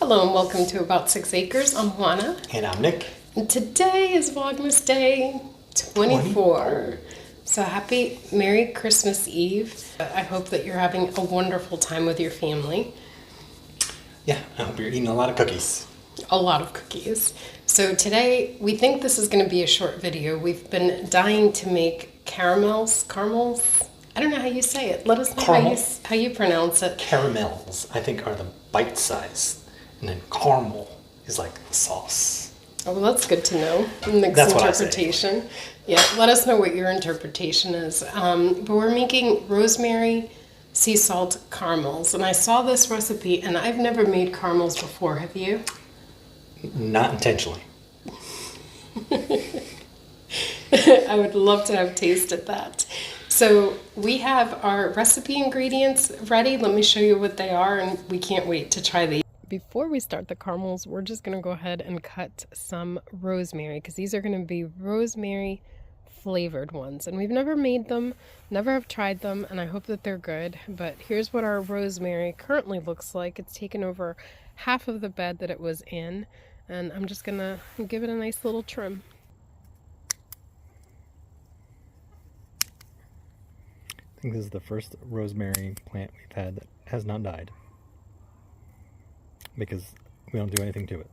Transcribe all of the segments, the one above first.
Hello and welcome to About 6 Acres. I'm Juana. And I'm Nick. And today is Vlogmas Day 24. So happy Merry Christmas Eve. I hope that you're having a wonderful time with your family. Yeah, I hope you're eating a lot of cookies. A lot of cookies. So today we think this is going to be a short video. We've been dying to make caramels. I don't know how you say it. Let us know how you pronounce it. Caramels, I think, are the bite size. And then caramel is like the sauce. Oh, well, that's good to know. Nick's That's interpretation. What I say. Yeah, let us know what your interpretation is. But we're making rosemary sea salt caramels. And I saw this recipe, and I've never made caramels before. Have you? Not intentionally. I would love to have tasted that. So we have our recipe ingredients ready. Let me show you what they are, and we can't wait to try these. Before we start the caramels, we're just going to go ahead and cut some rosemary, because these are going to be rosemary flavored ones. And we've never made them, never have tried them, and I hope that they're good. But here's what our rosemary currently looks like. It's taken over half of the bed that it was in, and I'm just going to give it a nice little trim. I think this is the first rosemary plant we've had that has not died. Because we don't do anything to it.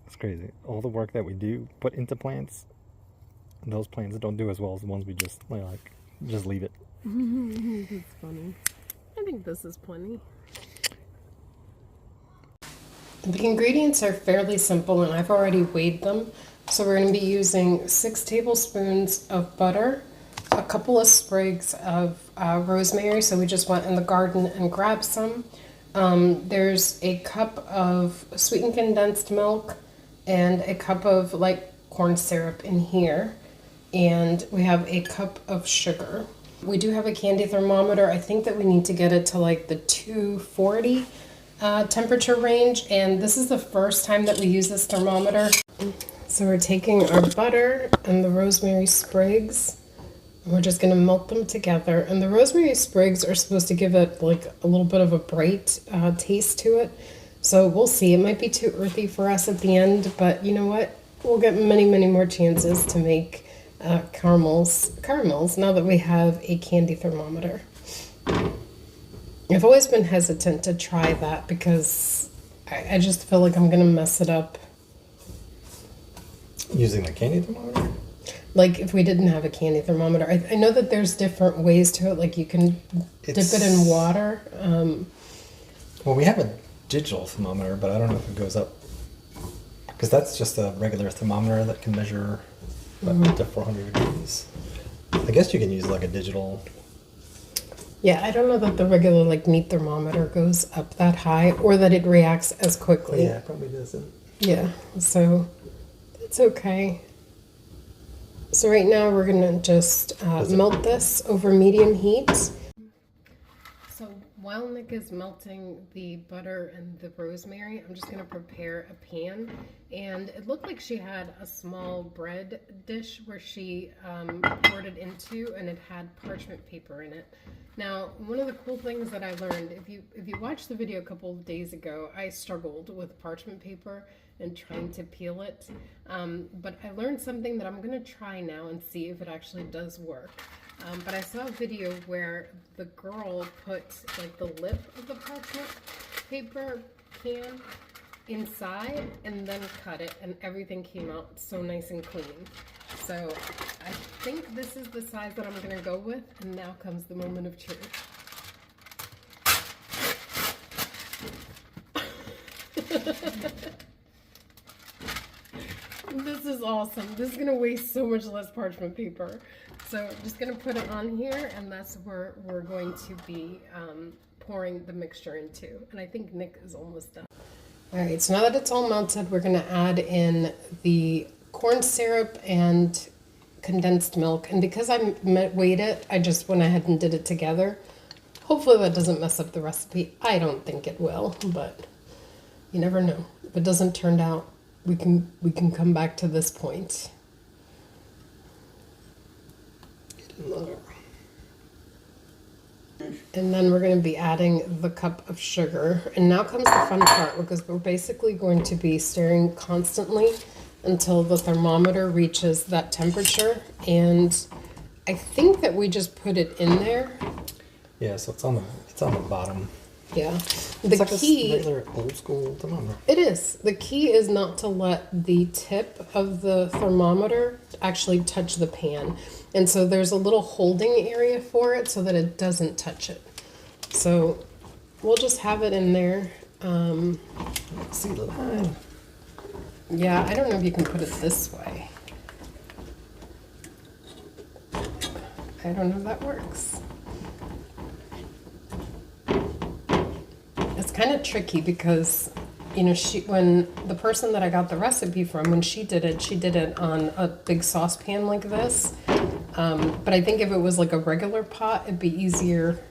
It's crazy. All the work that we do put into plants, those plants don't do as well as the ones we just leave it. That's funny. I think this is plenty. The ingredients are fairly simple, and I've already weighed them. So we're going to be using 6 tablespoons of butter, a couple of sprigs of rosemary, so we just went in the garden and grabbed some. There's a cup of sweetened condensed milk and a cup of light corn syrup in here, and we have a cup of sugar. We do have a candy thermometer. I think that we need to get it to like the 240 temperature range, and this is the first time that we use this thermometer. So we're taking our butter and the rosemary sprigs, and we're just going to melt them together. And the rosemary sprigs are supposed to give it like a little bit of a bright taste to it. So we'll see. It might be too earthy for us at the end, but you know what? We'll get many, many more chances to make caramels now that we have a candy thermometer. I've always been hesitant to try that because I just feel like I'm going to mess it up. Using the candy thermometer? Like if we didn't have a candy thermometer. I know that there's different ways to it. Like you can dip it in water. Well, we have a digital thermometer, but I don't know if it goes up. Because that's just a regular thermometer that can measure up to 400 degrees. I guess you can use like a digital. Yeah, I don't know that the regular like meat thermometer goes up that high or that it reacts as quickly. Yeah, it probably doesn't. Yeah, so it's okay. So right now we're going to just melt this over medium heat. So while Nick is melting the butter and the rosemary, I'm just going to prepare a pan. And it looked like she had a small bread dish where she poured it into, and it had parchment paper in it. Now, one of the cool things that I learned, if you watched the video a couple of days ago, I struggled with parchment paper and trying to peel it. But I learned something that I'm going to try now and see if it actually does work. But I saw a video where the girl put like the lip of the parchment paper can inside and then cut it, and everything came out so nice and clean. So I think this is the size that I'm going to go with, and now comes the moment of truth. This is awesome. This is going to waste so much less parchment paper. So I'm just going to put it on here, and that's where we're going to be pouring the mixture into. And I think Nick is almost done. All right, so now that it's all melted, we're going to add in the corn syrup and condensed milk. And because I weighed it, I just went ahead and did it together. Hopefully that doesn't mess up the recipe. I don't think it will, but you never know. If it doesn't turn out, we can come back to this point. And then we're going to be adding the cup of sugar. And now comes the fun part, because we're basically going to be stirring constantly until the thermometer reaches that temperature. And I think that we just put it in there. Yeah, so it's on the bottom. Yeah. It's The like key, a regular old school thermometer. it is. The key is not to let the tip of the thermometer actually touch the pan. And so there's a little holding area for it so that it doesn't touch it. So we'll just have it in there. Let's see the line. Yeah, I don't know if you can put it this way. I don't know if that works. It's kind of tricky because, you know, when the person that I got the recipe from, when she did it on a big saucepan like this. But I think if it was like a regular pot, it'd be easier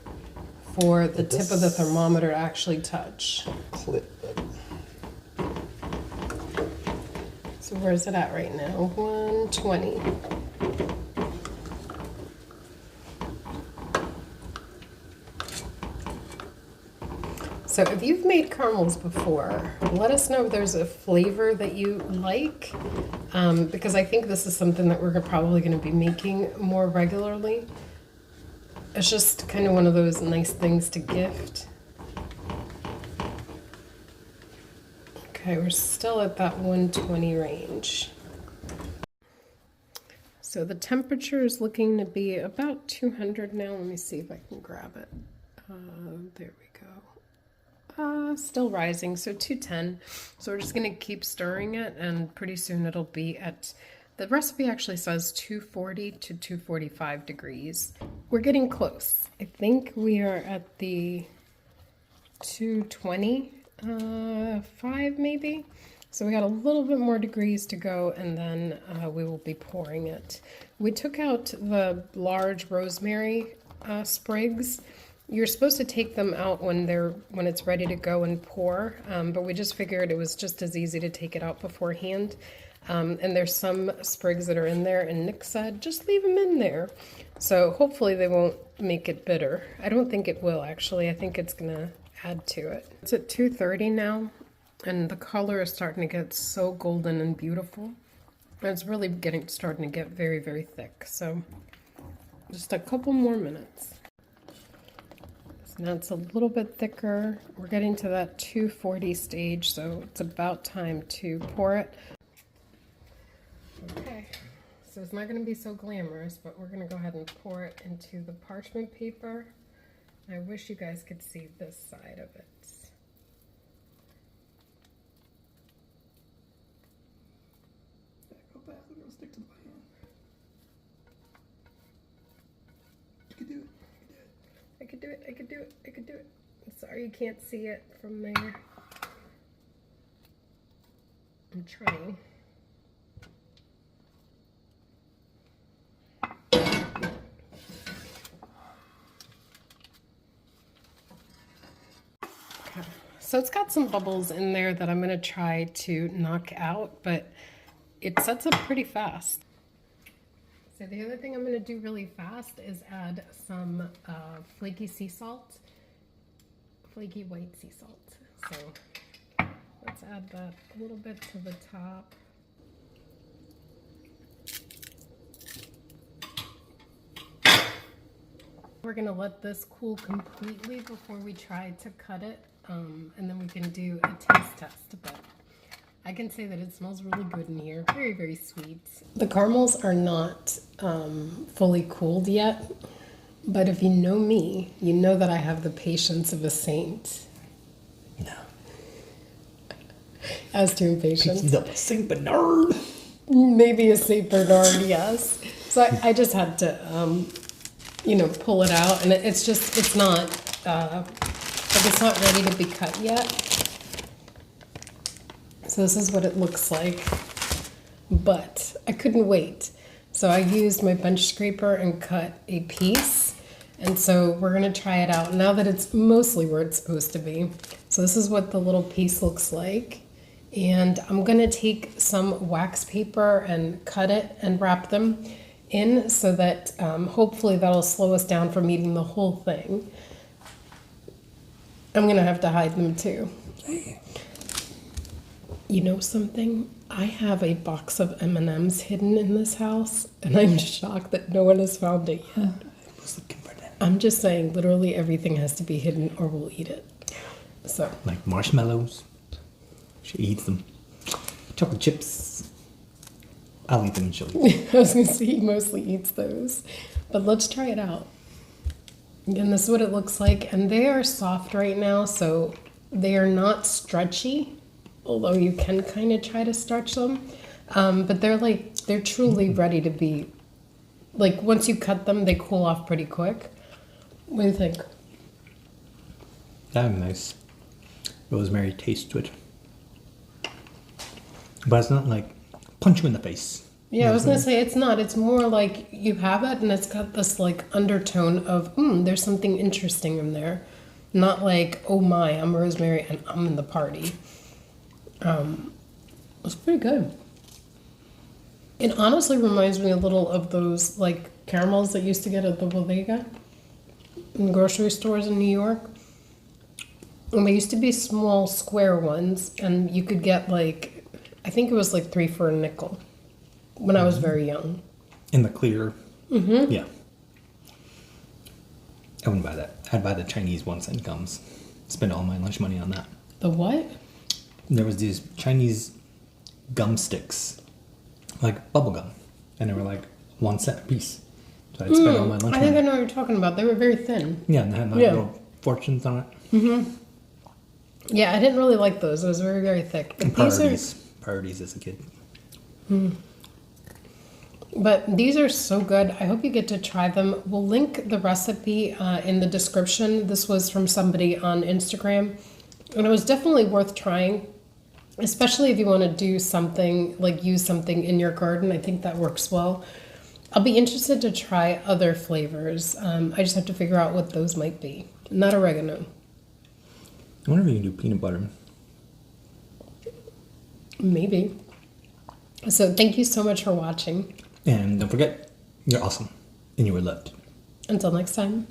for the tip of the thermometer to actually touch. Clip it. So where's it at right now? 120. So if you've made caramels before, let us know if there's a flavor that you like, because I think this is something that we're probably going to be making more regularly. It's just kind of one of those nice things to gift. Okay, we're still at that 120 range. So the temperature is looking to be about 200 now. Let me see if I can grab it. There we go. Still rising, so 210. So we're just going to keep stirring it, and pretty soon it'll be at, the recipe actually says 240 to 245 degrees. We're getting close. I think we are at the 225 maybe. So we got a little bit more degrees to go, and then we will be pouring it. We took out the large rosemary sprigs. You're supposed to take them out when it's ready to go and pour, but we just figured it was just as easy to take it out beforehand. And there's some sprigs that are in there, and Nick said, just leave them in there. So hopefully they won't make it bitter. I don't think it will, actually. I think it's gonna add to it. It's at 230 now, and the color is starting to get so golden and beautiful. And it's really starting to get very, very thick. So just a couple more minutes. Now it's a little bit thicker. We're getting to that 240 stage, so it's about time to pour it. Okay, so it's not going to be so glamorous, but we're going to go ahead and pour it into the parchment paper. I wish you guys could see this side of it. Go back, it'll stick to the pan. You can do it. I could do it, I could do it, I could do it. I'm sorry you can't see it from there. I'm trying. Okay. So it's got some bubbles in there that I'm going to try to knock out, but it sets up pretty fast. So the other thing I'm going to do really fast is add some flaky sea salt, flaky white sea salt. So let's add that a little bit to the top. We're going to let this cool completely before we try to cut it, and then we can do a taste test. But I can say that it smells really good in here. Very, very sweet. The caramels are not fully cooled yet, but if you know me, you know that I have the patience of a saint. No. As to impatience. No, Saint Bernard. Maybe a Saint Bernard, yes. So I just had to, you know, pull it out, and it's not, like it's not ready to be cut yet. So this is what it looks like, but I couldn't wait. So I used my bench scraper and cut a piece. And so we're gonna try it out now that it's mostly where it's supposed to be. So this is what the little piece looks like. And I'm gonna take some wax paper and cut it and wrap them in so that hopefully that'll slow us down from eating the whole thing. I'm gonna have to hide them too. You know something? I have a box of M&Ms hidden in this house, and I'm shocked that no one has found it yet. I was looking for that. I'm just saying, literally everything has to be hidden or we'll eat it. So, Like marshmallows. She eats them. Chocolate chips. I'll eat them and she'll eat them. I was gonna say he mostly eats those. But let's try it out. Again, this is what it looks like. And they are soft right now, so they are not stretchy, although you can kind of try to stretch them. But they're truly ready to be, like, once you cut them, they cool off pretty quick. What do you think? That have a nice rosemary taste to it. But it's not like punch you in the face. Yeah, I was gonna say it's not. It's more like you have it and it's got this like undertone of, there's something interesting in there. Not like, oh my, I'm Rosemary and I'm in the party. It's pretty good. It honestly reminds me a little of those like caramels that used to get at the bodega in grocery stores in New York. And they used to be small square ones, and you could get like, I think it was like 3 for a nickel when I was very young. In the clear. Mm-hmm. Yeah. I wouldn't buy that. I'd buy the Chinese 1-cent gums. Spend all my lunch money on that. The what? There was these Chinese gum sticks, like bubble gum, and they were like 1 cent a piece. So I'd spend all my lunch I think I money. know what you're talking about. They were very thin. Yeah, and they had like Yeah. little fortunes on it. Yeah, I didn't really like those. It was very, very thick. But And priorities as a kid. these are so good. I hope you get to try them. We'll link the recipe in the description. This was from somebody on Instagram, and it was definitely worth trying, especially if you want to do something, like use something in your garden. I think that works well. I'll be interested to try other flavors. I just have to figure out what those might be. Not oregano. I wonder if you can do peanut butter. Maybe. So thank you so much for watching. And don't forget, you're awesome and you were loved. Until next time.